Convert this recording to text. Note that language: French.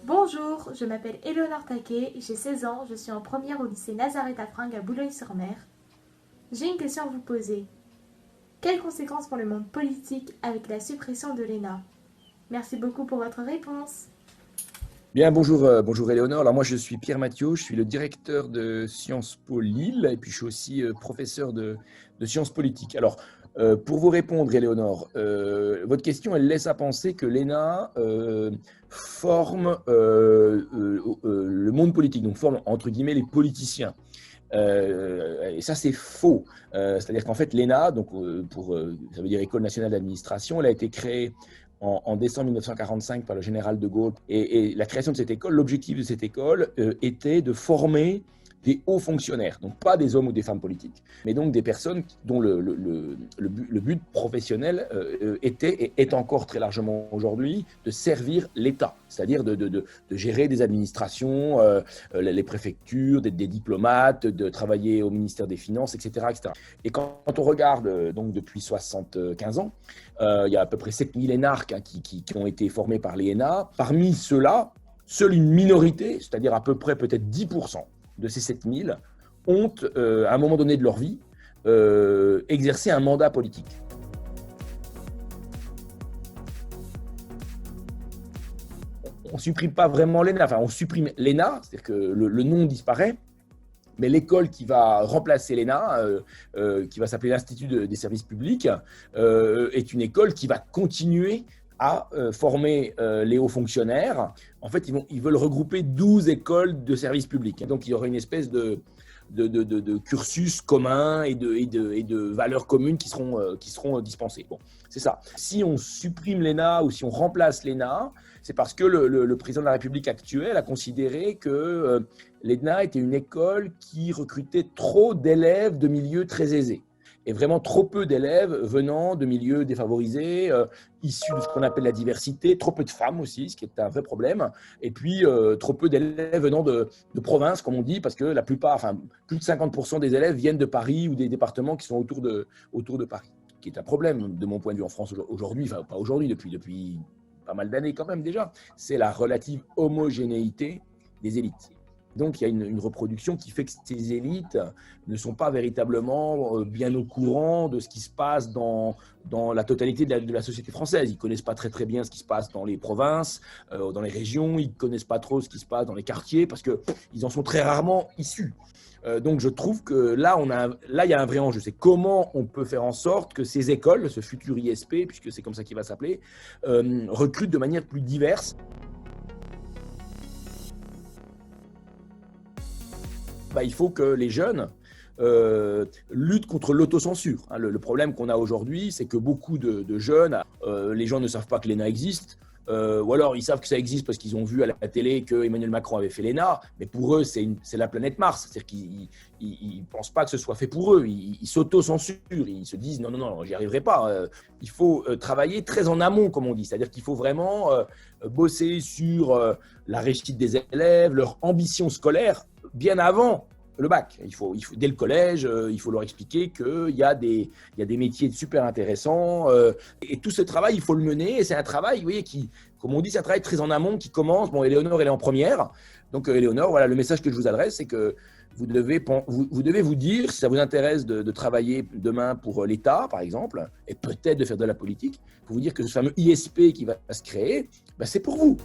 Bonjour, je m'appelle Éléonore Taquet, j'ai 16 ans, je suis en première au lycée Nazareth-Afringue à Boulogne-sur-Mer. J'ai une question à vous poser. Quelles conséquences pour le monde politique avec la suppression de l'ENA? Merci beaucoup pour votre réponse. Bien, bonjour Éléonore. Alors moi je suis Pierre Mathieu, je suis le directeur de Sciences Po Lille et puis je suis aussi professeur de sciences politiques. Alors pour vous répondre Éléonore, votre question elle laisse à penser que l'ENA forme le monde politique, donc forme entre guillemets les politiciens. Et ça c'est faux. C'est-à-dire qu'en fait l'ENA, donc ça veut dire École nationale d'administration, elle a été créée en décembre 1945 par le général de Gaulle. Et la création de cette école, l'objectif de cette école était de former des hauts fonctionnaires, donc pas des hommes ou des femmes politiques, mais donc des personnes dont le but professionnel était et est encore très largement aujourd'hui de servir l'État, c'est-à-dire de gérer des administrations, les préfectures, d'être des diplomates, de travailler au ministère des Finances, etc. etc. Et quand on regarde donc depuis 75 ans, il y a à peu près 7000 énarques qui ont été formés par les ENA. Parmi ceux-là, seule une minorité, c'est-à-dire à peu près peut-être 10% de ces 7000, ont, à un moment donné de leur vie, exercé un mandat politique. On ne supprime pas vraiment l'ENA, enfin on supprime l'ENA, c'est-à-dire que le nom disparaît, mais l'école qui va remplacer l'ENA, qui va s'appeler l'Institut des services publics, est une école qui va continuer à former les hauts fonctionnaires. En fait, ils veulent regrouper 12 écoles de services publics. Donc, il y aura une espèce de cursus commun et de valeurs communes qui seront dispensées. Bon, c'est ça. Si on supprime l'ENA ou si on remplace l'ENA, c'est parce que le président de la République actuel a considéré que l'ENA était une école qui recrutait trop d'élèves de milieux très aisés. Et vraiment trop peu d'élèves venant de milieux défavorisés, issus de ce qu'on appelle la diversité, trop peu de femmes aussi, ce qui est un vrai problème, et puis trop peu d'élèves venant de province, comme on dit, parce que la plupart, enfin plus de 50% des élèves viennent de Paris ou des départements qui sont autour de Paris, qui est un problème de mon point de vue en France aujourd'hui, enfin pas aujourd'hui, depuis pas mal d'années quand même déjà, c'est la relative homogénéité des élites. Donc, il y a une reproduction qui fait que ces élites ne sont pas véritablement bien au courant de ce qui se passe dans la totalité de la société française. Ils ne connaissent pas très, très bien ce qui se passe dans les provinces, dans les régions. Ils ne connaissent pas trop ce qui se passe dans les quartiers parce qu'ils en sont très rarement issus. Donc, je trouve que là, il y a un vrai enjeu. C'est comment on peut faire en sorte que ces écoles, ce futur ISP, puisque c'est comme ça qu'il va s'appeler, recrutent de manière plus diverse. Il faut que les jeunes luttent contre l'autocensure. Le problème qu'on a aujourd'hui, c'est que beaucoup de jeunes, les gens ne savent pas que l'ENA existe, ou alors ils savent que ça existe parce qu'ils ont vu à la télé que Emmanuel Macron avait fait l'ENA, mais pour eux, c'est la planète Mars. C'est-à-dire qu'ils ne pensent pas que ce soit fait pour eux. Ils s'autocensurent, ils se disent non, j'y arriverai pas. Il faut travailler très en amont, comme on dit. C'est-à-dire qu'il faut vraiment bosser sur la réussite des élèves, leur ambition scolaire, bien avant le bac. Il faut, dès le collège, il faut leur expliquer qu'il y a des métiers super intéressants. Et tout ce travail, il faut le mener. Et c'est un travail, vous voyez, qui, comme on dit, c'est un travail très en amont qui commence. Bon, Éléonore, elle est en première. Donc, Éléonore, voilà, le message que je vous adresse, c'est que vous devez vous dire, si ça vous intéresse de travailler demain pour l'État, par exemple, et peut-être de faire de la politique, il faut vous dire que ce fameux ISP qui va se créer, c'est pour vous.